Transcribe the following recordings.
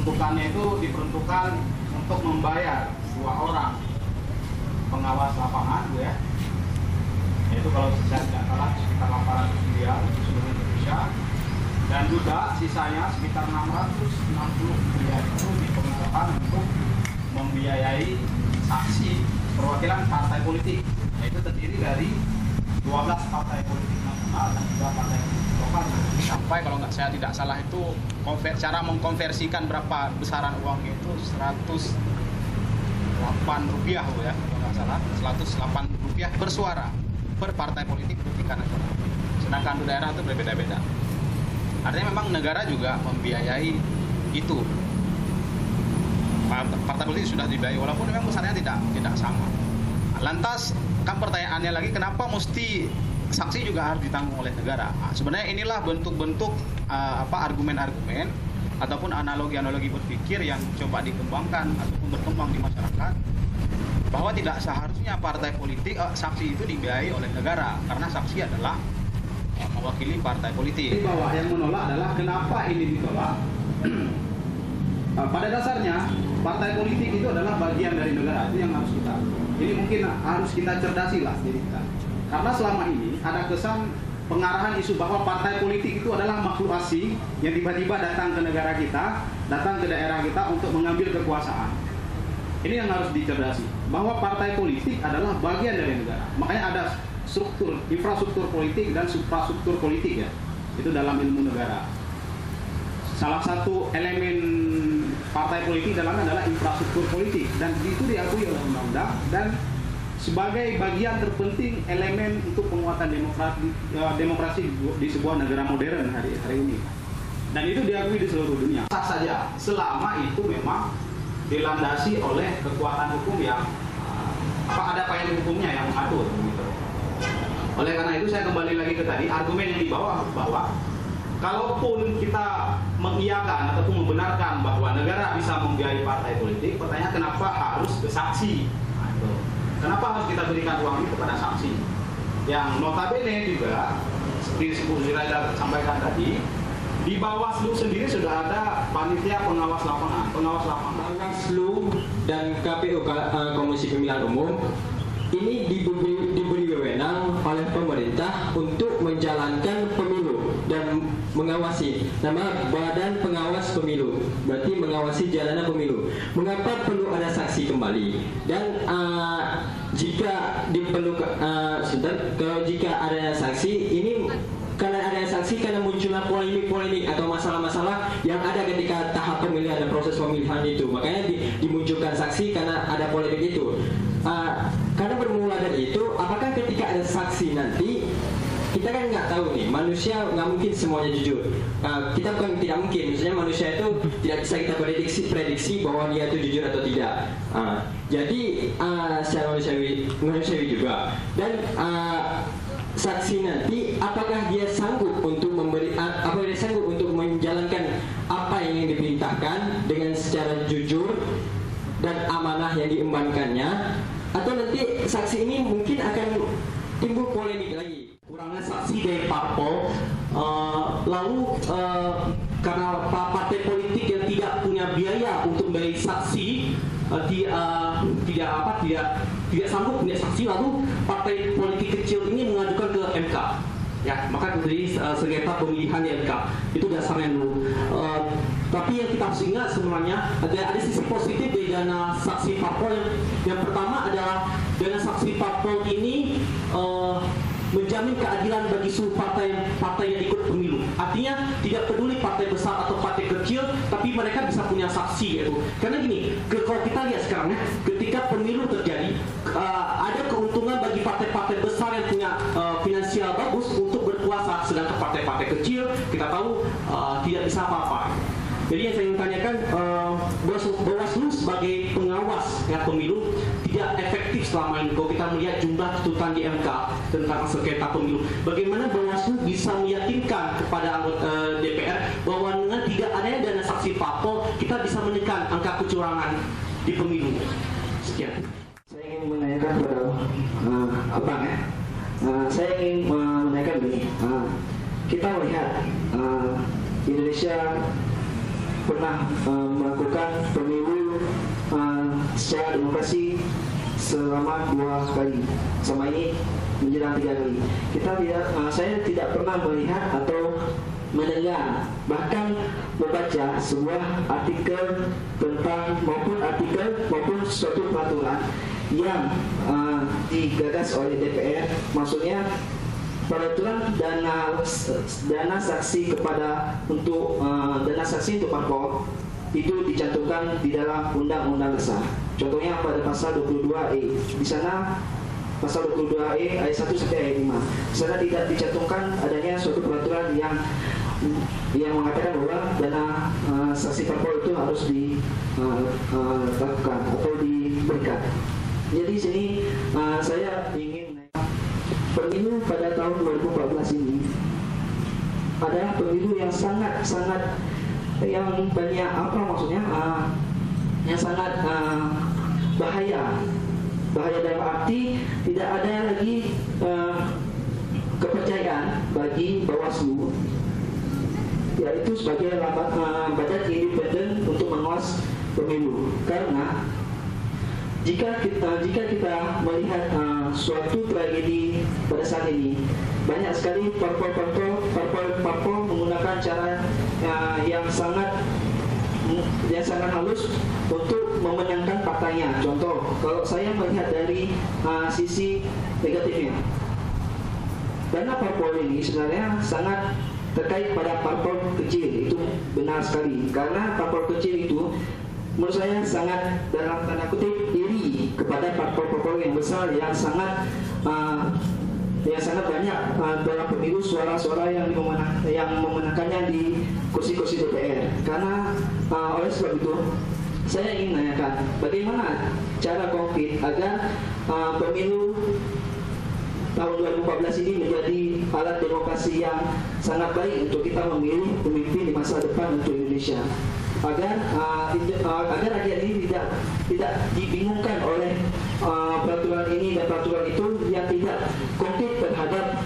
peruntukannya itu diperuntukkan untuk membayar 2 orang pengawas lapangan, ya. Yaitu kalau saya tidak salah sekitar 800 miliar di seluruh Indonesia, dan juga sisanya sekitar 660 miliar itu diperuntukkan untuk membiayai saksi perwakilan partai politik, yaitu terdiri dari 12 partai politik nasional dan 3 partai politik lokal. Sampai kalau saya tidak salah itu cara mengkonversikan berapa besaran uangnya itu 108 rupiah, ya, kalau nggak salah 108 rupiah per suara per partai politik di tingkat nasional. Sedangkan di daerah itu berbeda-beda. Artinya memang negara juga membiayai itu. Partai politik sudah dibiayai walaupun memang besarnya tidak sama. Lantas kan pertanyaannya lagi, kenapa mesti saksi juga harus ditanggung oleh negara? Nah, sebenarnya inilah bentuk-bentuk argumen-argumen ataupun analogi-analogi berpikir yang coba dikembangkan ataupun berkembang di masyarakat, bahwa tidak seharusnya partai politik saksi itu dibiayai oleh negara, karena saksi adalah mewakili partai politik. Di bawah yang menolak adalah kenapa ini ditolak. Pada dasarnya partai politik itu adalah bagian dari negara, itu yang harus kita. Ini mungkin harus kita cerdasi lah diri kita. Karena selama ini ada kesan pengarahan isu bahwa partai politik itu adalah makhluk asing yang tiba-tiba datang ke negara kita, datang ke daerah kita untuk mengambil kekuasaan. Ini yang harus dicerdasi, bahwa partai politik adalah bagian dari negara. Makanya ada struktur, infrastruktur politik dan suprastruktur politik, ya. Itu dalam ilmu negara. Salah satu elemen partai politik dalamnya adalah infrastruktur politik, dan itu diakui oleh undang-undang dan sebagai bagian terpenting elemen untuk penguatan demokrasi di sebuah negara modern hari ini. Dan itu diakui di seluruh dunia. Sah saja selama itu memang dilandasi oleh kekuatan hukum yang ada payung hukumnya yang mengatur, gitu. Oleh karena itu saya kembali lagi ke tadi argumen yang dibawa bahwa kalaupun kita mengiyakan ataupun membenarkan bahwa negara bisa membiayai partai politik, pertanyaan kenapa harus ke saksi? Nah, itu. Kenapa harus kita berikan uang itu kepada saksi? Yang notabene juga seperti Bu Ziraida sampaikan tadi, di Bawaslu sendiri sudah ada panitia pengawas lapangan. Bawaslu dan KPU Komisi Pemilihan Umum ini diberi wewenang oleh pemerintah untuk menjalankan pemilu dan mengawasi, nama Badan Pengawas Pemilu, berarti mengawasi jalanan pemilu. Mengapa perlu ada saksi kembali? Dan jika diperlukan, jika ada saksi ini, karena ada saksi karena munculnya polemik-polemik atau masalah-masalah yang ada ketika tahap pemilihan dan proses pemilihan itu, makanya dimunculkan saksi karena ada polemik itu. Karena bermula dari itu, apakah ketika ada saksi nanti, kita kan nggak tahu nih, manusia nggak mungkin semuanya jujur. Kita bukan tidak mungkin, misalnya manusia itu tidak bisa kita prediksi bahwa dia itu jujur atau tidak. Jadi secara manusiawi juga. Dan saksi nanti, apakah dia sanggup untuk menjalankan apa yang diperintahkan dengan secara jujur dan amanah yang diembankannya, atau nanti saksi ini mungkin akan timbul polemik lagi. Kurangnya saksi dari parpol, lalu karena partai politik yang tidak punya biaya untuk membayar saksi, tidak sanggup punya saksi, lalu partai politik kecil ini mengajukan ke MK. Ya, maka terjadi sengketa pemilihan di MK. Itu dasarnya dulu. Tapi yang kita harus ingat sebenarnya ada sisi positif dari dana saksi parpol. Yang pertama adalah dana saksi parpol ini menjamin keadilan bagi seluruh partai yang ikut pemilu. Artinya tidak peduli partai besar atau partai kecil, tapi mereka bisa punya saksi, gitu. Karena gini, kalau kita lihat sekarang, ketika pemilu terjadi, ada keuntungan bagi partai-partai besar yang punya finansial bagus untuk berkuasa, sedangkan partai-partai kecil kita tahu tidak bisa apa-apa. Jadi yang saya ingin tanyakan, Bawaslu sebagai pengawas pemilu tidak efektif selama ini. Kalau kita melihat jumlah tuntutan di MK tentang sengketa pemilu, bagaimana Bawaslu bisa meyakinkan kepada anggota DPR bahwa dengan tidak adanya dana saksi parpol, kita bisa menekan angka kecurangan di pemilu. Sekian. Saya ingin menanyakan kepada saya ingin menanyakan begini. Kita melihat Indonesia pernah melakukan pemilu secara demokrasi selama 2 kali, sama ini menjelang 3 kali. Saya tidak pernah melihat atau mendengar, bahkan membaca sebuah artikel tentang maupun suatu peraturan yang digagas oleh DPR, maksudnya peraturan dana saksi untuk dana saksi untuk parpol itu dicantumkan di dalam Undang-Undang Dasar. Contohnya pada pasal 22E. Di sana pasal 22E ayat 1 sampai ayat 5. Di sana tidak dicantumkan adanya suatu peraturan yang mengatakan bahwa dana saksi parpol itu harus dilakukan atau diberikan. Jadi sini saya ingin pemilu pada tahun 2014 ini adalah pemilu yang sangat yang banyak yang sangat bahaya dalam arti tidak ada lagi kepercayaan bagi Bawaslu, yaitu sebagai badan independen untuk mengawas pemilu. Karena jika kita melihat suatu tragedi pada saat ini, banyak sekali parpol menggunakan cara yang sangat halus untuk memenangkan partainya. Contoh, kalau saya melihat dari sisi negatifnya, dana parpol ini sebenarnya sangat terkait pada parpol kecil. Itu benar sekali, karena parpol kecil itu menurut saya sangat dalam tanda kutip iri kepada parpol-parpol yang besar yang sangat banyak dalam pemilu suara-suara yang memenangkannya di kursi-kursi DPR. Karena oleh sebab itu saya ingin menanyakan bagaimana cara konkret agar pemilu tahun 2014 ini menjadi alat demokrasi yang sangat baik untuk kita memilih pemimpin di masa depan untuk Indonesia, agar rakyat ini tidak dibingungkan oleh peraturan ini dan peraturan itu yang tidak konkret terhadap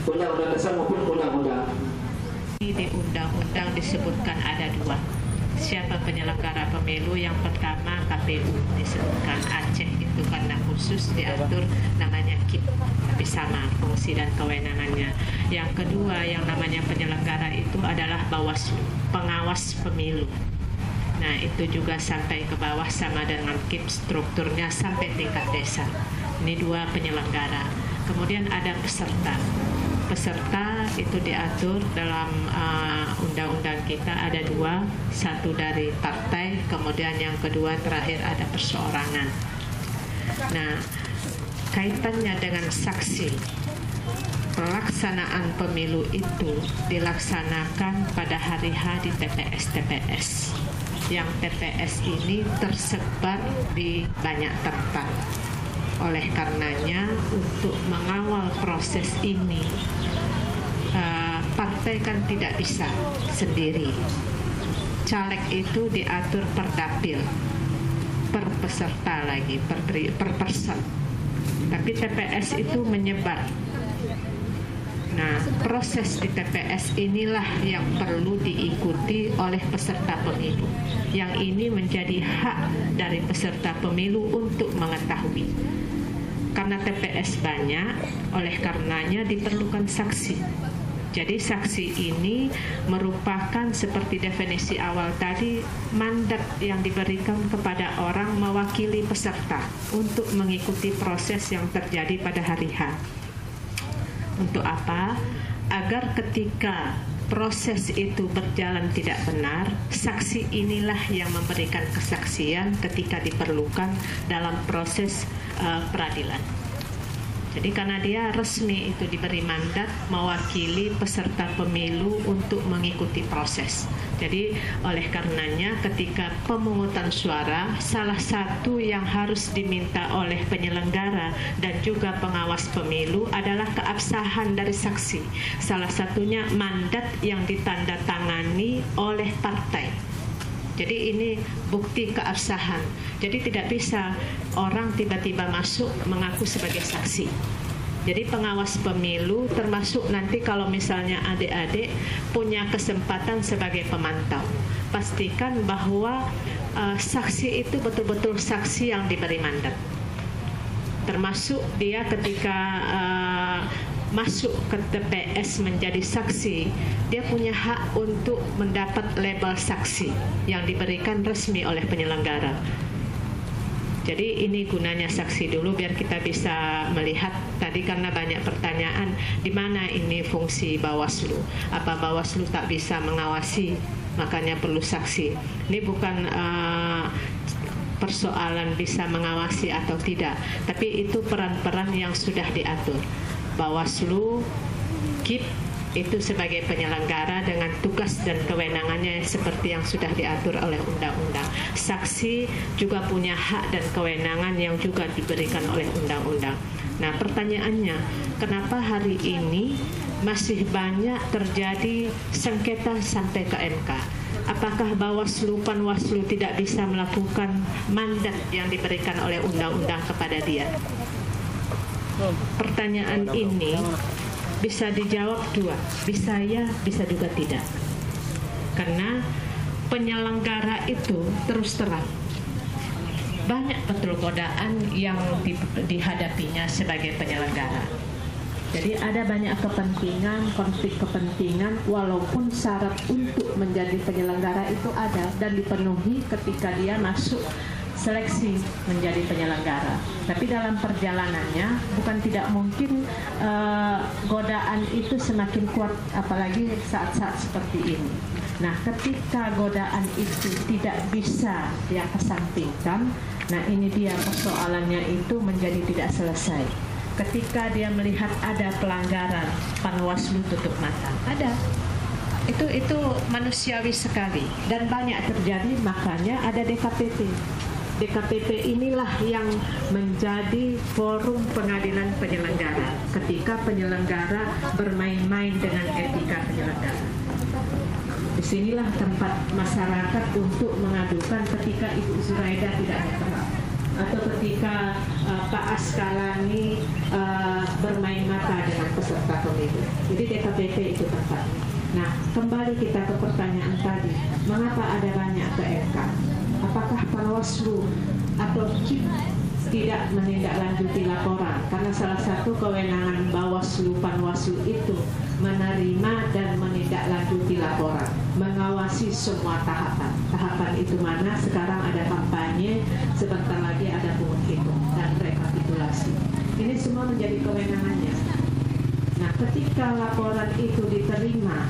undang-undang dasar maupun undang-undang. Di undang-undang disebutkan ada 2. Siapa penyelenggara pemilu? Yang pertama KPU, disebutkan Aceh itu karena khusus diatur namanya KIP, tapi sama fungsi dan kewenangannya. Yang kedua yang namanya penyelenggara itu adalah Bawaslu, pengawas pemilu. Nah itu juga sampai ke bawah sama dengan KIP, strukturnya sampai tingkat desa. Ini 2 penyelenggara. Kemudian ada peserta. Peserta itu diatur dalam undang-undang kita ada 2, satu dari partai, kemudian yang kedua terakhir ada perseorangan. Nah, kaitannya dengan saksi, pelaksanaan pemilu itu dilaksanakan pada hari H di TPS-TPS. Yang TPS ini tersebar di banyak tempat. Oleh karenanya untuk mengawal proses ini, partai kan tidak bisa sendiri. Caleg itu diatur per dapil, per peserta lagi, per person. Tapi TPS itu menyebar. Nah, proses di TPS inilah yang perlu diikuti oleh peserta pemilu. Yang ini menjadi hak dari peserta pemilu untuk mengetahui. Karena TPS banyak, oleh karenanya diperlukan saksi. Jadi saksi ini merupakan seperti definisi awal tadi, mandat yang diberikan kepada orang mewakili peserta untuk mengikuti proses yang terjadi pada hari H. Untuk apa? Agar ketika proses itu berjalan tidak benar, saksi inilah yang memberikan kesaksian ketika diperlukan dalam proses peradilan. Jadi karena dia resmi itu diberi mandat mewakili peserta pemilu untuk mengikuti proses. Jadi oleh karenanya ketika pemungutan suara, salah satu yang harus diminta oleh penyelenggara dan juga pengawas pemilu adalah keabsahan dari saksi. Salah satunya mandat yang ditandatangani oleh partai. Jadi ini bukti keabsahan. Jadi tidak bisa orang tiba-tiba masuk mengaku sebagai saksi. Jadi pengawas pemilu termasuk nanti kalau misalnya adik-adik punya kesempatan sebagai pemantau, pastikan bahwa saksi itu betul-betul saksi yang diberi mandat. Termasuk dia ketika masuk ke TPS menjadi saksi, dia punya hak untuk mendapat label saksi yang diberikan resmi oleh penyelenggara. Jadi ini gunanya saksi dulu biar kita bisa melihat tadi, karena banyak pertanyaan di mana ini fungsi Bawaslu. Apa Bawaslu tak bisa mengawasi, makanya perlu saksi. Ini bukan persoalan bisa mengawasi atau tidak, tapi itu peran-peran yang sudah diatur. Bawaslu, KIP itu sebagai penyelenggara dengan tugas dan kewenangannya seperti yang sudah diatur oleh undang-undang. Saksi juga punya hak dan kewenangan yang juga diberikan oleh undang-undang. Nah, pertanyaannya, kenapa hari ini masih banyak terjadi sengketa sampai ke MK? Apakah Bawaslu, Panwaslu tidak bisa melakukan mandat yang diberikan oleh undang-undang kepada dia? Pertanyaan ini bisa dijawab dua, bisa ya, bisa juga tidak. Karena penyelenggara itu terus terang banyak betul godaan yang dihadapinya sebagai penyelenggara. Jadi ada banyak kepentingan, konflik kepentingan, walaupun syarat untuk menjadi penyelenggara itu ada dan dipenuhi ketika dia masuk seleksi menjadi penyelenggara. Tapi dalam perjalanannya bukan tidak mungkin godaan itu semakin kuat, apalagi saat-saat seperti ini. Nah, ketika godaan itu tidak bisa dia kesampingkan, nah ini dia persoalannya itu menjadi tidak selesai. Ketika dia melihat ada pelanggaran, Panwaslu tutup mata. Ada. Itu manusiawi sekali dan banyak terjadi, makanya ada DKPP. DKPP inilah yang menjadi forum pengadilan penyelenggara ketika penyelenggara bermain-main dengan etika penyelenggara. Disinilah tempat masyarakat untuk mengadukan ketika Ibu Zuraida tidak netral atau ketika Pak Askalani bermain mata dengan peserta pemilu. Jadi DKPP itu tempat. Nah, kembali kita ke pertanyaan tadi, mengapa ada banyak ke MK? Apakah Panwaslu atau KIP tidak menindaklanjuti laporan? Karena salah satu kewenangan Bawaslu, Panwaslu itu menerima dan menindaklanjuti laporan, mengawasi semua tahapan. Tahapan itu mana? Sekarang ada kampanye, sebentar lagi ada pungut hitung dan rekapitulasi. Ini semua menjadi kewenangannya. Nah, ketika laporan itu diterima,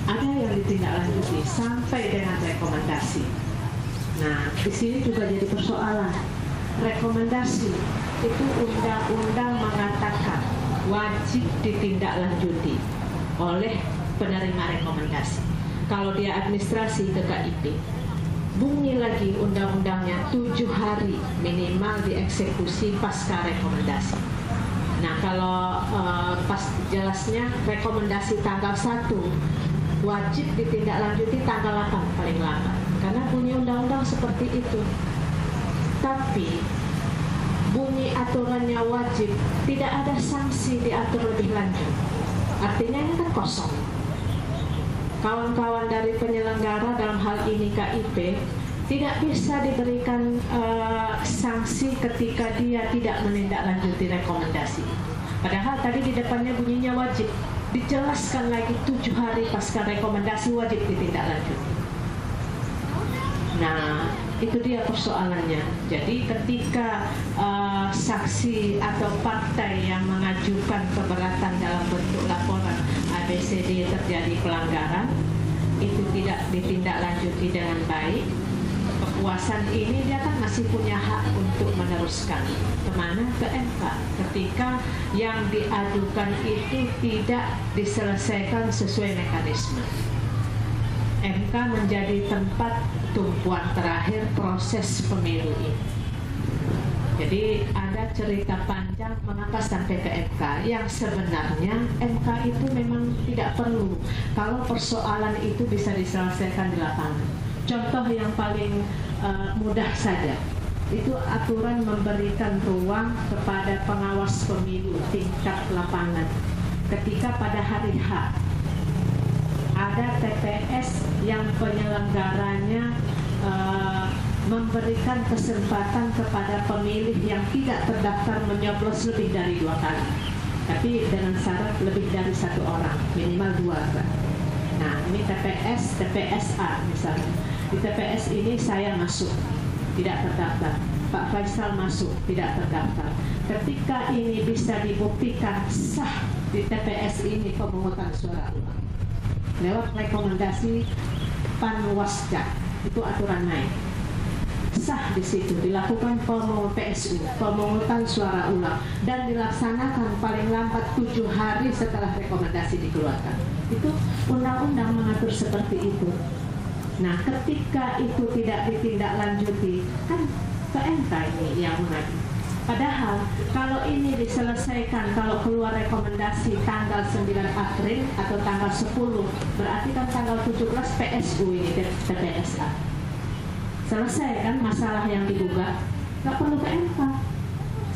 ada yang ditindaklanjuti sampai dengan rekomendasi. Nah, di sini juga jadi persoalan. Rekomendasi itu undang-undang mengatakan wajib ditindaklanjuti oleh penerima rekomendasi. Kalau dia administrasi ke KIP, bunyi lagi undang-undangnya 7 hari minimal dieksekusi pasca rekomendasi. Nah, kalau pas jelasnya rekomendasi tanggal 1 wajib ditindaklanjuti tanggal 8 paling lambat, karena bunyi undang-undang seperti itu. Tapi bunyi aturannya wajib, tidak ada sanksi diatur lebih lanjut. Artinya ini kan kosong. Kawan-kawan dari penyelenggara dalam hal ini KIP tidak bisa diberikan sanksi ketika dia tidak menindaklanjuti rekomendasi. Padahal tadi di depannya bunyinya wajib. Dijelaskan lagi 7 hari pasca rekomendasi wajib ditindaklanjuti. Nah, itu dia persoalannya. Jadi ketika saksi atau partai yang mengajukan keberatan dalam bentuk laporan ABCD terjadi pelanggaran, itu tidak ditindaklanjuti dengan baik, kepuasan ini dia kan masih punya hak untuk meneruskan kemana? Ke MK. Ketika yang diadukan itu tidak diselesaikan sesuai mekanisme, MK menjadi tempat tumpuan terakhir proses pemilu ini. Jadi ada cerita panjang mengapa sampai ke MK, yang sebenarnya MK itu memang tidak perlu kalau persoalan itu bisa diselesaikan di lapangan. Contoh yang paling mudah saja, itu aturan memberikan ruang kepada pengawas pemilu tingkat lapangan. Ketika pada hari H ada TPS yang penyelenggaranya memberikan kesempatan kepada pemilih yang tidak terdaftar menyoblos lebih dari 2 kali, tapi dengan syarat lebih dari 1 orang, minimal 2 kan. Nah, ini TPSA misalnya. Di TPS ini saya masuk, tidak terdaftar. Pak Faisal masuk, tidak terdaftar. Ketika ini bisa dibuktikan sah di TPS ini pemungutan suara ulang lewat rekomendasi Panwasda, itu aturan main. Sah di situ dilakukan PSU, pemungutan suara ulang, dan dilaksanakan paling lambat 7 hari setelah rekomendasi dikeluarkan. Itu undang-undang mengatur seperti itu. Nah, ketika itu tidak ditindaklanjuti, kan ke MK ini yang mengadu. Padahal kalau ini diselesaikan, kalau keluar rekomendasi tanggal 9 April atau tanggal 10, berarti kan tanggal 17 PSU ini TPSA. Selesai kan masalah yang digugat, nggak perlu ke MK.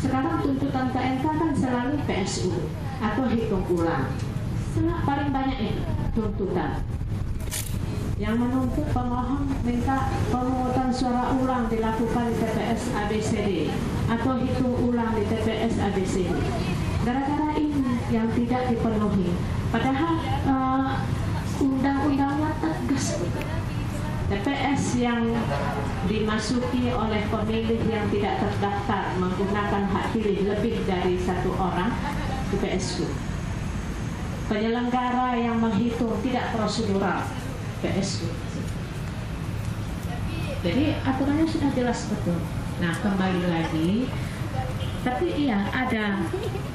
Sekarang tuntutan ke MK kan selalu PSU atau hitung ulang. Paling banyak itu tuntutan. Yang menuntut pemohon minta pemungutan suara ulang dilakukan di TPS ABCD atau hitung ulang di TPS ABCD. Gara-gara ini yang tidak dipenuhi. Padahal undang-undangnya tegas. TPS yang dimasuki oleh pemilih yang tidak terdaftar menggunakan hak pilih lebih dari 1 orang di PSU. Penyelenggara yang menghitung tidak prosedural, PSU. Jadi aturannya sudah jelas betul. Nah, kembali lagi, tapi iya ada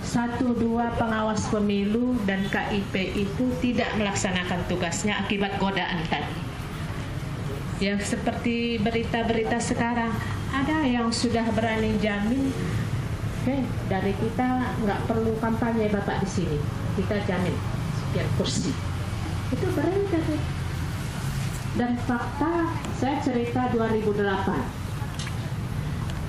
1-2 pengawas pemilu dan KIP itu tidak melaksanakan tugasnya akibat godaan tadi. Yang seperti berita-berita sekarang, ada yang sudah berani jamin, dari kita nggak perlu kampanye Bapak di sini, kita jamin sekian kursi. Itu beredar. Dan fakta, saya cerita 2008.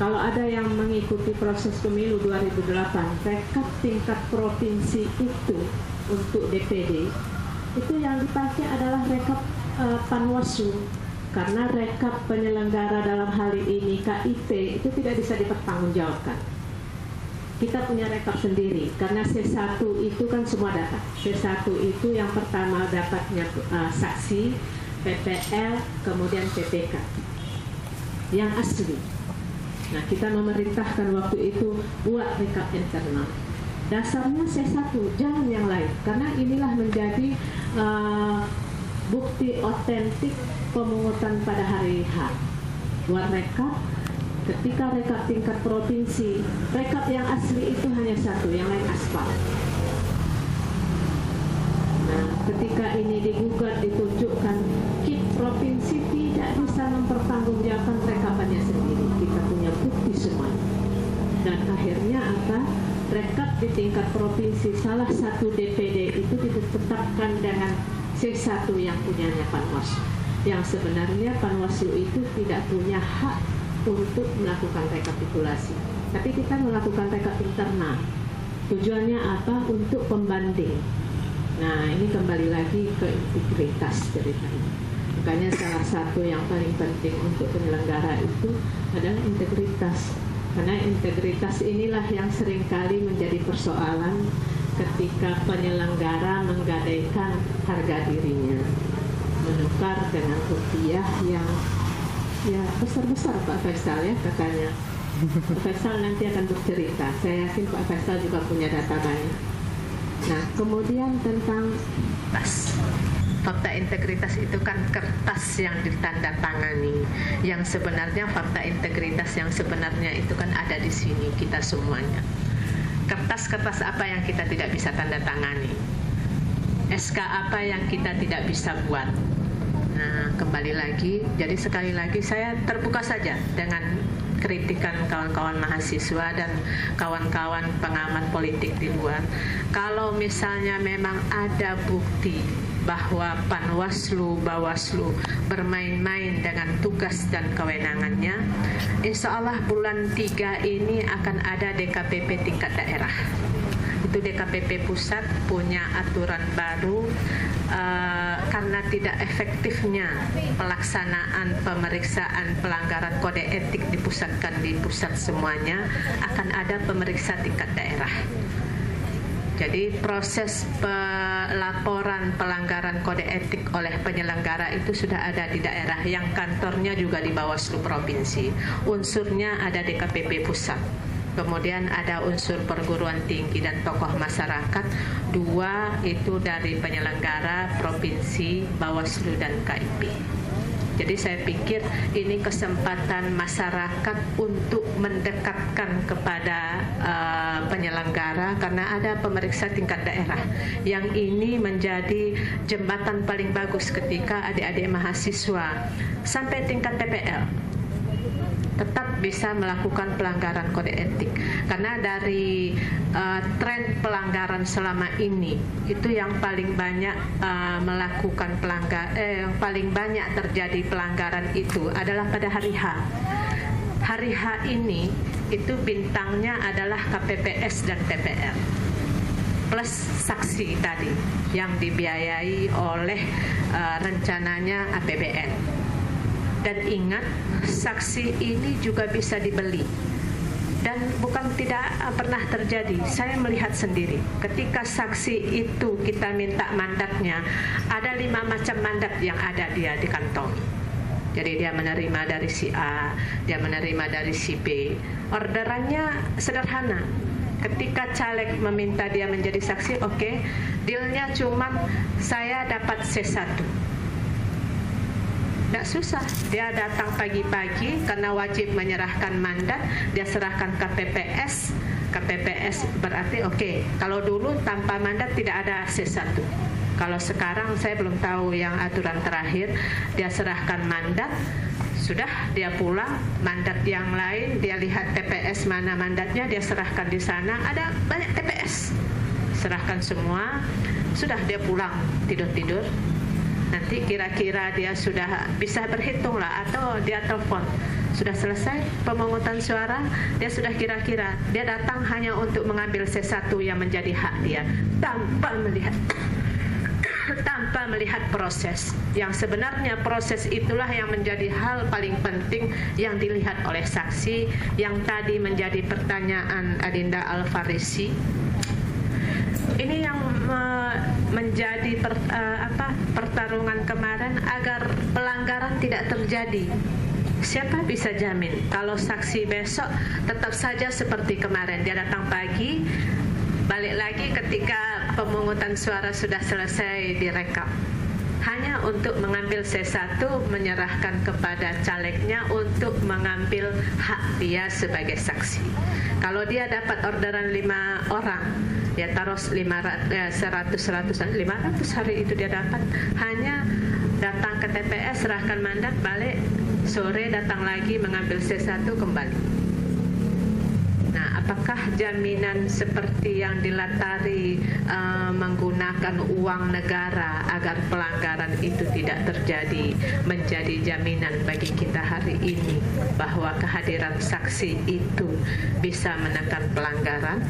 Kalau ada yang mengikuti proses pemilu 2008, rekap tingkat provinsi itu untuk DPD, itu yang dipakai adalah rekap Panwaslu. Karena rekap penyelenggara dalam hal ini KIP itu tidak bisa dipertanggungjawabkan. Kita punya rekap sendiri, karena C1 itu kan semua data. C1 itu yang pertama dapatnya saksi, PPL, kemudian PPK yang asli. Nah, kita memerintahkan waktu itu buat rekap internal. Dasarnya C1, jangan yang lain, karena inilah menjadi bukti otentik pemungutan pada hari H. Buat rekap, ketika rekap tingkat provinsi, rekap yang asli itu hanya 1, yang lain aspal. Nah, ketika ini digugat, ditunjukkan KIP provinsi tidak bisa mempertanggungjawabkan rekapannya sendiri. Kita punya bukti semua. Dan akhirnya apa? Rekap di tingkat provinsi salah satu DPD itu ditetapkan dengan C1 yang punyanya Panwaslu. Yang sebenarnya Panwaslu itu tidak punya hak untuk melakukan rekapitulasi. Tapi kita melakukan rekap internal. Tujuannya apa? Untuk pembanding. Nah, ini kembali lagi ke integritas ceritanya. Makanya salah satu yang paling penting untuk penyelenggara itu adalah integritas. Karena integritas inilah yang seringkali menjadi persoalan ketika penyelenggara menggadaikan harga dirinya, menukar dengan rupiah yang ya besar-besar Pak Faisal ya katanya. Pak Faisal nanti akan bercerita. Saya yakin Pak Faisal juga punya data banyak. Nah, kemudian tentang fakta integritas itu kan kertas yang ditandatangani. Yang sebenarnya fakta integritas yang sebenarnya itu kan ada di sini kita semuanya. Kertas-kertas apa yang kita tidak bisa tanda tangani? SK apa yang kita tidak bisa buat? Nah, kembali lagi, jadi sekali lagi saya terbuka saja dengan kritikan kawan-kawan mahasiswa dan kawan-kawan pengamat politik di luar. Kalau misalnya memang ada bukti bahwa Panwaslu, Bawaslu bermain-main dengan tugas dan kewenangannya. Insya Allah bulan 3 ini akan ada DKPP tingkat daerah. Itu DKPP pusat punya aturan baru karena tidak efektifnya pelaksanaan pemeriksaan pelanggaran kode etik dipusatkan di pusat semuanya, akan ada pemeriksa tingkat daerah. Jadi proses pelaporan pelanggaran kode etik oleh penyelenggara itu sudah ada di daerah, yang kantornya juga di Bawaslu Provinsi. Unsurnya ada DKPP pusat. Kemudian ada unsur perguruan tinggi dan tokoh masyarakat, 2 itu dari penyelenggara provinsi, Bawaslu dan KIP. Jadi saya pikir ini kesempatan masyarakat untuk mendekatkan kepada penyelenggara, karena ada pemeriksa tingkat daerah. Yang ini menjadi jembatan paling bagus ketika adik-adik mahasiswa sampai tingkat PPL tetap bisa melakukan pelanggaran kode etik, karena dari tren pelanggaran selama ini itu yang paling banyak melakukan yang paling banyak terjadi pelanggaran itu adalah pada hari H. Hari H ini itu bintangnya adalah KPPS dan PPL plus saksi tadi yang dibiayai oleh rencananya APBN. Dan ingat, saksi ini juga bisa dibeli. Dan bukan tidak pernah terjadi. Saya melihat sendiri. Ketika saksi itu kita minta mandatnya, ada 5 macam mandat yang ada dia di kantong. Jadi dia menerima dari si A, dia menerima dari si B. Orderannya sederhana. Ketika caleg meminta dia menjadi saksi, oke, dealnya cuman saya dapat C1. Tidak susah, dia datang pagi-pagi karena wajib menyerahkan mandat, dia serahkan KPPS. KPPS berarti oke. Kalau dulu tanpa mandat tidak ada C1. Kalau sekarang saya belum tahu yang aturan terakhir, dia serahkan mandat, sudah dia pulang, mandat yang lain dia lihat TPS mana mandatnya, dia serahkan di sana, ada banyak TPS. Serahkan semua, sudah dia pulang, tidur-tidur. Nanti kira-kira dia sudah bisa berhitung lah, atau dia telepon sudah selesai pemungutan suara, dia sudah kira-kira, dia datang hanya untuk mengambil C1 yang menjadi hak dia tanpa melihat proses, yang sebenarnya proses itulah yang menjadi hal paling penting yang dilihat oleh saksi, yang tadi menjadi pertanyaan Adinda Alfarisi. Ini yang menjadi pertarungan kemarin agar pelanggaran tidak terjadi. Siapa bisa jamin kalau saksi besok tetap saja seperti kemarin, dia datang pagi, balik lagi ketika pemungutan suara sudah selesai direkap, hanya untuk mengambil C1, menyerahkan kepada calegnya untuk mengambil hak dia sebagai saksi. Kalau dia dapat orderan 5 orang, dia taruh 100 hari itu dia dapat, hanya datang ke TPS, serahkan mandat, balik, sore datang lagi mengambil C1 kembali. Nah, apakah jaminan seperti yang dilatari menggunakan uang negara agar pelanggaran itu tidak terjadi menjadi jaminan bagi kita hari ini bahwa kehadiran saksi itu bisa menekan pelanggaran?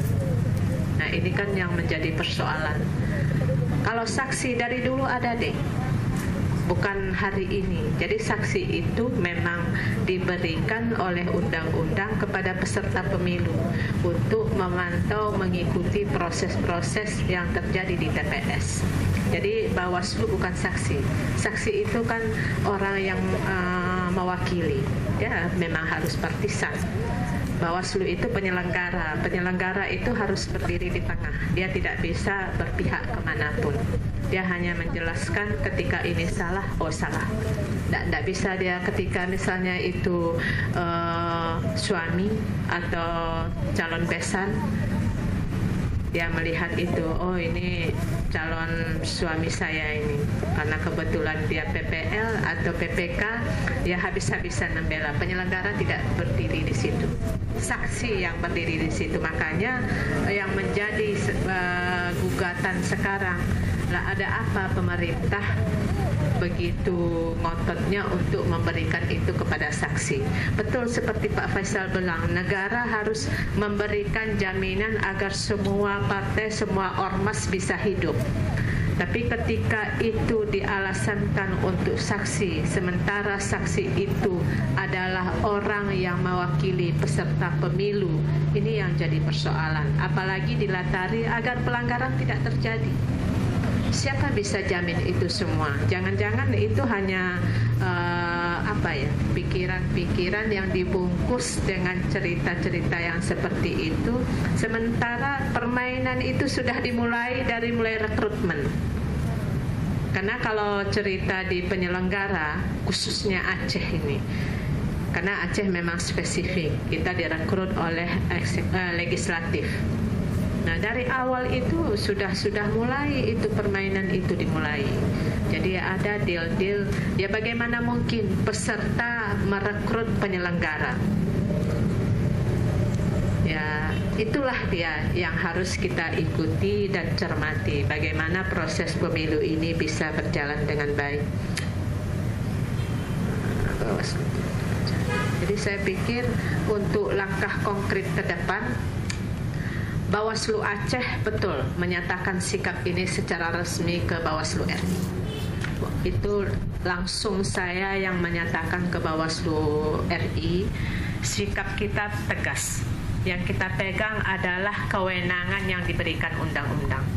Nah, ini kan yang menjadi persoalan. Kalau saksi dari dulu ada deh, bukan hari ini. Jadi saksi itu memang diberikan oleh undang-undang kepada peserta pemilu untuk memantau, mengikuti proses-proses yang terjadi di TPS. Jadi Bawaslu bukan saksi. Saksi itu kan orang yang mewakili. Dia memang harus partisan. Bawaslu itu penyelenggara. Penyelenggara itu harus berdiri di tengah. Dia tidak bisa berpihak kemanapun. Dia hanya menjelaskan ketika ini salah, oh salah. Tidak bisa dia ketika misalnya itu suami atau calon besan, dia melihat itu, oh ini calon suami saya ini, karena kebetulan dia PPL atau PPK, dia habis-habisan membela. Penyelenggara tidak berdiri di situ, saksi yang berdiri di situ. Makanya yang menjadi gugatan sekarang Lah ada apa pemerintah begitu ngototnya untuk memberikan itu kepada saksi? Betul seperti Pak Faisal bilang, negara harus memberikan jaminan agar semua partai, semua ormas bisa hidup. Tapi ketika itu dialasankan untuk saksi, sementara saksi itu adalah orang yang mewakili peserta pemilu, ini yang jadi persoalan. Apalagi dilatari agar pelanggaran tidak terjadi. Siapa bisa jamin itu semua? Jangan-jangan itu hanya pikiran-pikiran yang dibungkus dengan cerita-cerita yang seperti itu. Sementara permainan itu sudah dimulai dari mulai rekrutmen. Karena kalau cerita di penyelenggara, khususnya Aceh ini, karena Aceh memang spesifik, kita direkrut oleh legislatif. Nah, dari awal itu sudah mulai itu permainan itu dimulai. Jadi ada deal-deal, ya bagaimana mungkin peserta merekrut penyelenggara. Ya, itulah dia yang harus kita ikuti dan cermati, bagaimana proses pemilu ini bisa berjalan dengan baik. Jadi saya pikir untuk langkah konkret ke depan, Bawaslu Aceh betul menyatakan sikap ini secara resmi ke Bawaslu RI. Itu langsung saya yang menyatakan ke Bawaslu RI, sikap kita tegas. Yang kita pegang adalah kewenangan yang diberikan undang-undang.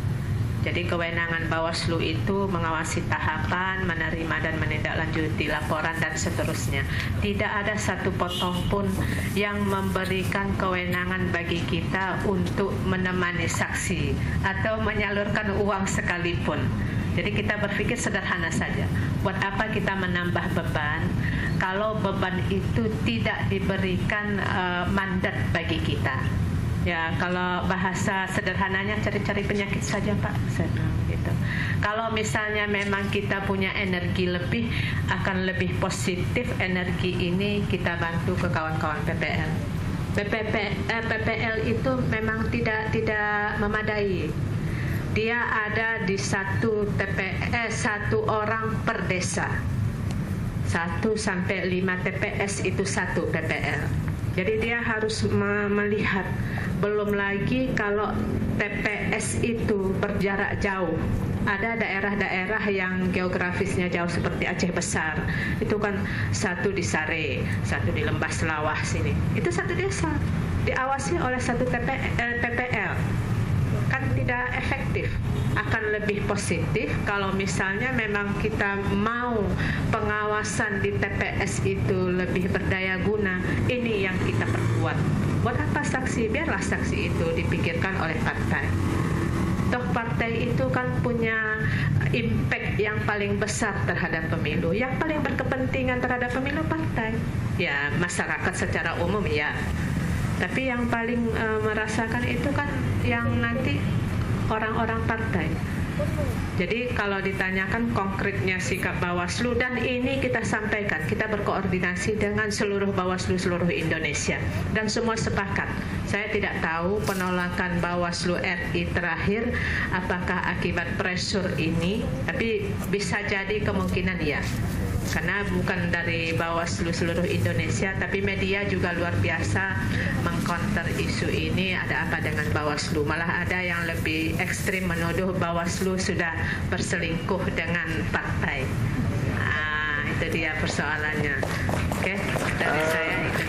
Jadi kewenangan Bawaslu itu mengawasi tahapan, menerima dan menindaklanjuti laporan dan seterusnya. Tidak ada satu potong pun yang memberikan kewenangan bagi kita untuk menemani saksi atau menyalurkan uang sekalipun. Jadi kita berpikir sederhana saja. Buat apa kita menambah beban kalau beban itu tidak diberikan mandat bagi kita? Ya, kalau bahasa sederhananya cari-cari penyakit saja, Pak. Saya bilang gitu. Kalau misalnya memang kita punya energi lebih, akan lebih positif energi ini kita bantu ke kawan-kawan PPL. PPL itu memang tidak memadai. Dia ada di satu orang per desa. 1 sampai 5 TPS itu satu PPL. Jadi dia harus melihat, belum lagi kalau TPS itu berjarak jauh. Ada daerah-daerah yang geografisnya jauh seperti Aceh Besar. Itu kan satu di Sare, satu di Lembah Selawah sini. Itu satu desa, diawasi oleh satu PPL. Kan tidak efektif. Akan lebih positif kalau misalnya memang kita mau pengawasan di TPS itu lebih berdaya guna. Ini yang kita perkuat. Buat apa saksi? Biarlah saksi itu dipikirkan oleh partai. Toh partai itu kan punya impact yang paling besar terhadap pemilu. Yang paling berkepentingan terhadap pemilu partai. Ya, masyarakat secara umum ya. Tapi yang paling merasakan itu kan yang nanti orang-orang partai. Jadi kalau ditanyakan konkretnya sikap Bawaslu, dan ini kita sampaikan, kita berkoordinasi dengan seluruh Bawaslu seluruh Indonesia dan semua sepakat. Saya tidak tahu penolakan Bawaslu RI terakhir apakah akibat pressure ini, tapi bisa jadi kemungkinan ya. Karena bukan dari Bawaslu seluruh Indonesia, tapi media juga luar biasa mengcounter isu ini. Ada apa dengan Bawaslu? Malah ada yang lebih ekstrim menuduh Bawaslu sudah berselingkuh dengan partai. Itu dia persoalannya. Oke, dari saya itu.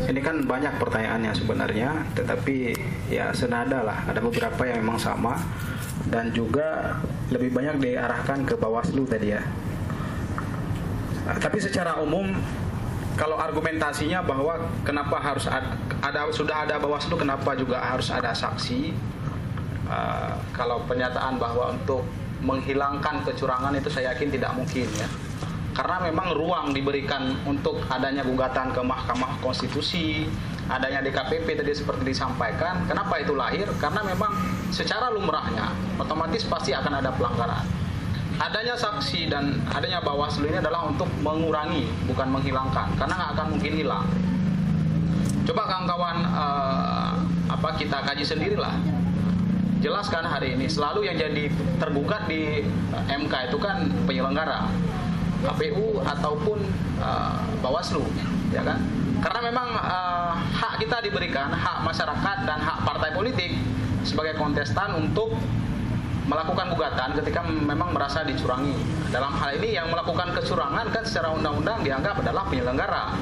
Ini kan banyak pertanyaannya sebenarnya, tetapi ya senada lah. Ada beberapa yang memang sama dan juga lebih banyak diarahkan ke Bawaslu tadi ya. Tapi secara umum, kalau argumentasinya bahwa kenapa harus sudah ada Bawaslu, kenapa juga harus ada saksi? Kalau pernyataan bahwa untuk menghilangkan kecurangan itu saya yakin tidak mungkin ya. Karena memang ruang diberikan untuk adanya gugatan ke Mahkamah Konstitusi, adanya DKPP tadi seperti disampaikan. Kenapa itu lahir? Karena memang secara lumrahnya otomatis pasti akan ada pelanggaran. Adanya saksi dan adanya Bawaslu ini adalah untuk mengurangi, bukan menghilangkan, karena nggak akan mungkin hilang. Coba kawan-kawan kita kaji sendirilah. jelaskan hari ini, selalu yang jadi tergugat di MK itu kan penyelenggara, KPU ataupun Bawaslu, ya kan? Karena memang hak kita diberikan, hak masyarakat dan hak partai politik sebagai kontestan untuk melakukan gugatan ketika memang merasa dicurangi. Dalam hal ini yang melakukan kecurangan kan secara undang-undang dianggap adalah penyelenggara,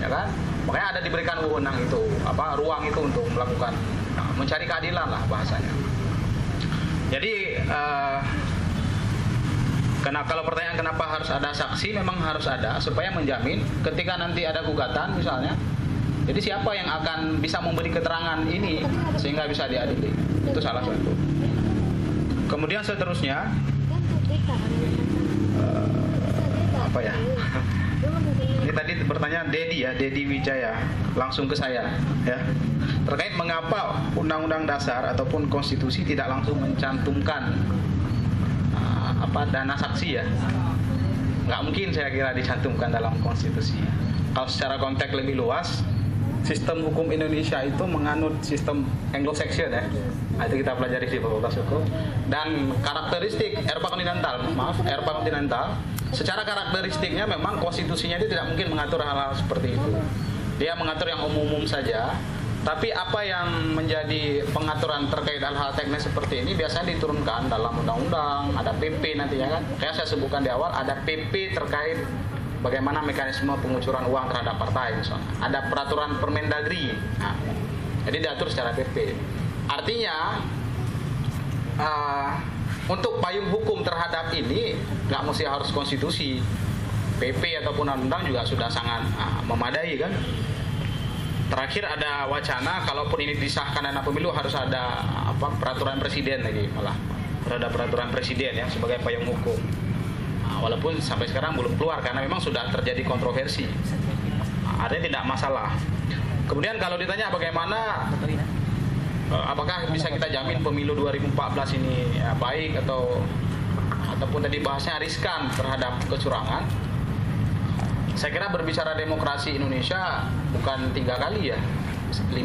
ya kan? Makanya ada diberikan wewenang itu, ruang itu untuk melakukan mencari keadilan lah bahasanya. Jadi kalau pertanyaan kenapa harus ada saksi, memang harus ada supaya menjamin ketika nanti ada gugatan misalnya, jadi siapa yang akan bisa memberi keterangan ini sehingga bisa diadili. Itu salah satu. Kemudian seterusnya apa ya? Ini tadi bertanya Dedi Wijaya, langsung ke saya ya. Terkait mengapa Undang-Undang Dasar ataupun konstitusi tidak langsung mencantumkan dana saksi ya. Nggak mungkin saya kira dicantumkan dalam konstitusi. Kalau secara konteks lebih luas, sistem hukum Indonesia itu menganut sistem Anglo-Saxon ya. Nah, itu kita pelajari di Fakultas Hukum. Dan karakteristik Eropa kontinental, secara karakteristiknya memang konstitusinya itu tidak mungkin mengatur hal-hal seperti itu. Dia mengatur yang umum-umum saja. Tapi apa yang menjadi pengaturan terkait hal-hal teknis seperti ini biasanya diturunkan dalam undang-undang, ada PP nantinya kan. Kayak saya sebutkan di awal, ada PP terkait bagaimana mekanisme pengucuran uang terhadap partai misalnya. Ada peraturan Permendagri. Nah, jadi diatur secara PP. Artinya untuk payung hukum terhadap ini nggak mesti harus konstitusi. PP ataupun undang-undang juga sudah sangat memadai kan. Terakhir ada wacana kalaupun ini disahkan dana pemilu harus ada peraturan presiden lagi, malah ada peraturan presiden ya sebagai payung hukum. Nah, walaupun sampai sekarang belum keluar karena memang sudah terjadi kontroversi. Artinya tidak masalah. Kemudian kalau ditanya bagaimana apakah bisa kita jamin pemilu 2014 ini baik ataupun tadi bahasnya riskan terhadap kecurangan. Saya kira berbicara demokrasi Indonesia bukan 3 kali ya, 55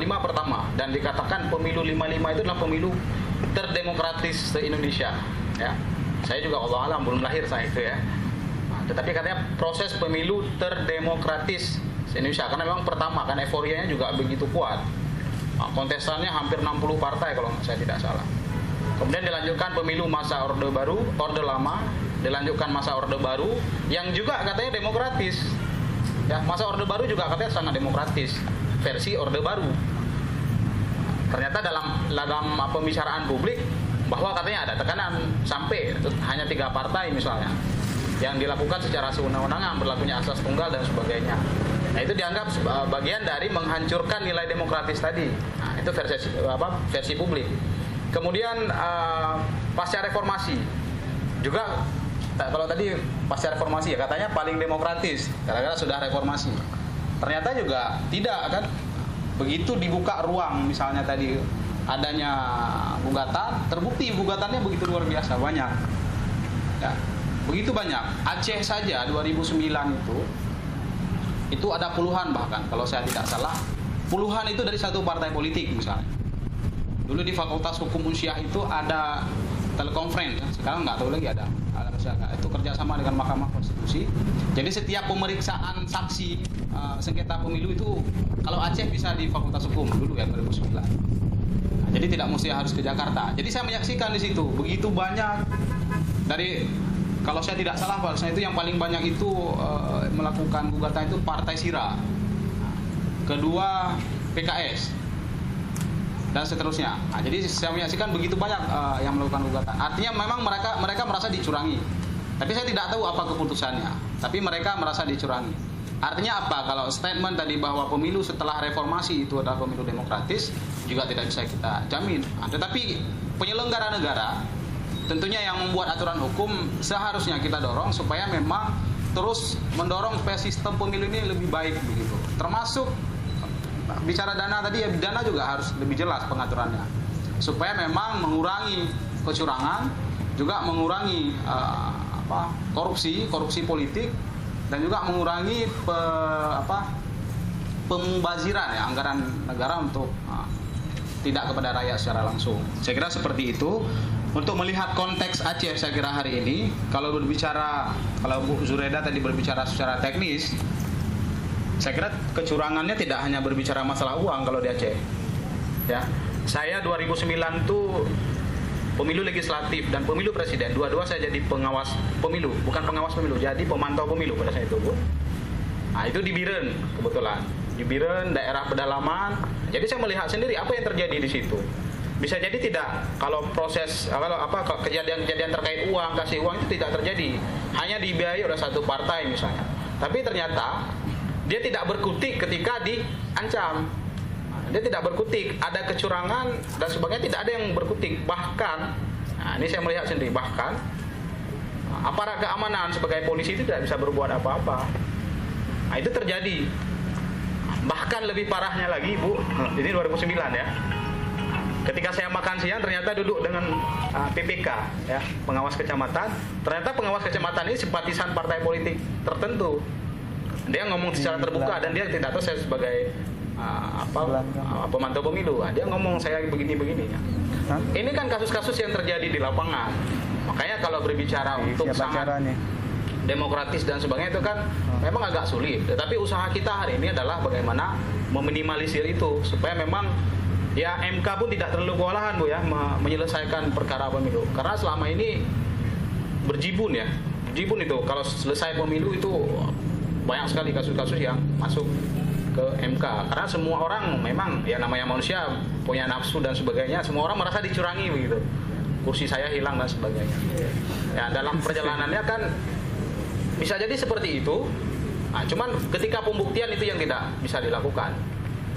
pertama, dan dikatakan pemilu 55 itu adalah pemilu terdemokratis se-Indonesia ya. Saya juga Allah alam belum lahir saat itu ya. Tetapi katanya proses pemilu terdemokratis se-Indonesia karena memang pertama kan euforianya juga begitu kuat. Kontestannya hampir 60 partai kalau saya tidak salah. Kemudian dilanjutkan pemilu masa orde baru, orde lama, dilanjutkan masa orde baru yang juga katanya demokratis. Ya, masa orde baru juga katanya sangat demokratis, versi orde baru. Ternyata dalam pembicaraan publik bahwa katanya ada tekanan sampai hanya 3 partai misalnya yang dilakukan secara sewenang-wenang, berlakunya asas tunggal dan sebagainya. Nah, itu dianggap bagian dari menghancurkan nilai demokratis tadi. Nah, itu versi publik. Kemudian pasca reformasi juga, kalau tadi pasca reformasi ya katanya paling demokratis gara-gara sudah reformasi. Ternyata juga tidak kan. Begitu dibuka ruang misalnya tadi adanya gugatan, terbukti gugatannya begitu luar biasa banyak. Ya, begitu banyak. Aceh saja 2009 itu ada puluhan, bahkan kalau saya tidak salah puluhan itu dari satu partai politik misalnya. Dulu di Fakultas Hukum Unsyah itu ada telekonferensi, sekarang nggak tahu lagi ada itu kerjasama dengan Mahkamah Konstitusi. Jadi setiap pemeriksaan saksi sengketa pemilu itu kalau Aceh bisa di Fakultas Hukum dulu ya 2009. Nah, jadi tidak mesti harus ke Jakarta. Jadi saya menyaksikan di situ begitu banyak dari, kalau saya tidak salah bahasanya itu yang paling banyak itu melakukan gugatan itu Partai Sira, kedua PKS dan seterusnya. Nah, jadi saya menyaksikan begitu banyak yang melakukan gugatan. Artinya memang mereka merasa dicurangi. Tapi saya tidak tahu apa keputusannya. Tapi mereka merasa dicurangi. Artinya apa? Kalau statement tadi bahwa pemilu setelah reformasi itu adalah pemilu demokratis juga tidak bisa kita jamin. Nah, tetapi penyelenggara negara tentunya yang membuat aturan hukum seharusnya kita dorong supaya memang terus mendorong supaya sistem pemilu ini lebih baik begitu. Termasuk bicara dana tadi ya, dana juga harus lebih jelas pengaturannya supaya memang mengurangi kecurangan, juga mengurangi korupsi politik, dan juga mengurangi pembaziran ya anggaran negara untuk tidak kepada rakyat secara langsung. Saya kira seperti itu. Untuk melihat konteks Aceh, saya kira hari ini, kalau Bu Zureda tadi berbicara secara teknis, saya kira kecurangannya tidak hanya berbicara masalah uang kalau di Aceh. Ya, saya 2009 tuh pemilu legislatif dan pemilu presiden, dua-dua saya jadi pengawas pemilu, bukan pengawas pemilu, jadi pemantau pemilu pada saat itu, Bu. Nah, itu di Biren kebetulan, di Biren daerah pedalaman. Jadi saya melihat sendiri apa yang terjadi di situ. Bisa jadi tidak, kalau kejadian-kejadian terkait uang, kasih uang itu tidak terjadi, hanya dibiayai oleh satu partai misalnya. Tapi ternyata dia tidak berkutik ketika diancam. Dia tidak berkutik, ada kecurangan dan sebagainya, tidak ada yang berkutik. Bahkan, nah ini saya melihat sendiri, bahkan aparat keamanan sebagai polisi itu tidak bisa berbuat apa-apa. Nah, itu terjadi. Bahkan lebih parahnya lagi, Bu, ini 2009 ya. Ketika saya makan siang ternyata duduk dengan PPK ya, pengawas kecamatan. Ternyata pengawas kecamatan ini simpatisan partai politik tertentu. Dia ngomong secara terbuka dan dia tidak tahu saya sebagai pemantau pemilu. Dia ngomong saya begini-begini. Ini kan kasus-kasus yang terjadi di lapangan. Makanya kalau berbicara untuk sangat demokratis dan sebagainya itu kan memang agak sulit. Tetapi usaha kita hari ini adalah bagaimana meminimalisir itu supaya memang ya MK pun tidak terlalu kewalahan, Bu ya, menyelesaikan perkara pemilu. Karena selama ini berjibun itu kalau selesai pemilu itu banyak sekali kasus-kasus yang masuk ke MK. Karena semua orang memang ya namanya manusia punya nafsu dan sebagainya, semua orang merasa dicurangi begitu. Kursi saya hilang dan sebagainya. Ya dalam perjalanannya kan bisa jadi seperti itu. Nah, cuman ketika pembuktian itu yang tidak bisa dilakukan.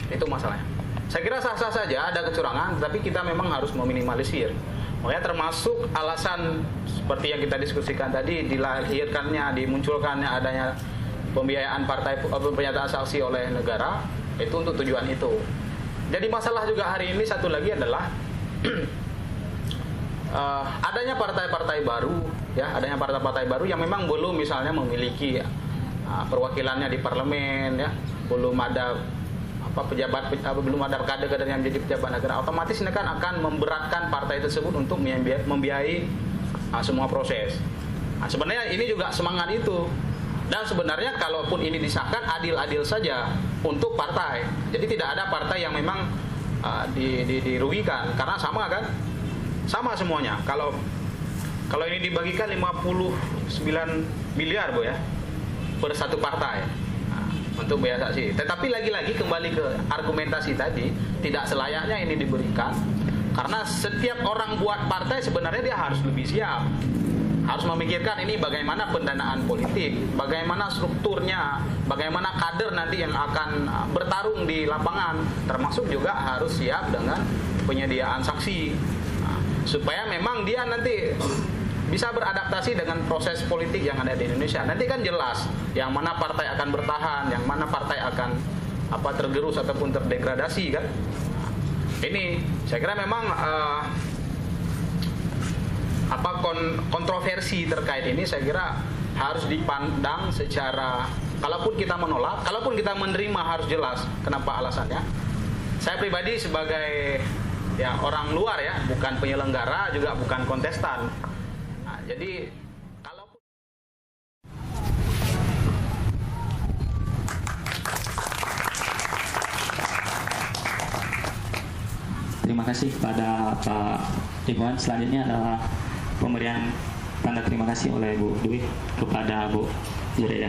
Itu masalahnya. Saya kira sah-sah saja ada kecurangan, tapi kita memang harus meminimalisir. Makanya termasuk alasan seperti yang kita diskusikan tadi, dilahirkannya, dimunculkannya adanya pembiayaan partai, pernyataan saksi oleh negara, itu untuk tujuan itu. Jadi masalah juga hari ini satu lagi adalah adanya partai-partai baru, ya, adanya partai-partai baru yang memang belum misalnya memiliki perwakilannya di parlemen, ya, belum ada belum ada kader-kader yang menjadi pejabat negara. Otomatis ini kan akan memberatkan partai tersebut untuk membiayai semua proses. Nah, sebenarnya ini juga semangat itu. Dan sebenarnya kalaupun ini disahkan adil-adil saja untuk partai. Jadi tidak ada partai yang memang dirugikan karena sama kan? Sama semuanya. Kalau ini dibagikan 59 miliar, Bu ya, per satu partai. Untuk biaya saksi. Tetapi lagi-lagi kembali ke argumentasi tadi, tidak selayaknya ini diberikan karena setiap orang buat partai sebenarnya dia harus lebih siap, harus memikirkan ini bagaimana pendanaan politik, bagaimana strukturnya, bagaimana kader nanti yang akan bertarung di lapangan, termasuk juga harus siap dengan penyediaan saksi supaya memang dia nanti bisa beradaptasi dengan proses politik yang ada di Indonesia. Nanti kan jelas yang mana partai akan bertahan, yang mana partai akan tergerus ataupun terdegradasi kan. Ini saya kira memang kontroversi terkait ini saya kira harus dipandang secara, kalaupun kita menolak, kalaupun kita menerima harus jelas kenapa alasannya. Saya pribadi sebagai ya orang luar ya, bukan penyelenggara juga bukan kontestan. Jadi kalau terima kasih kepada Pak Iwan. Selanjutnya adalah pemberian tanda terima kasih oleh Bu Dwi kepada Bu Zureda.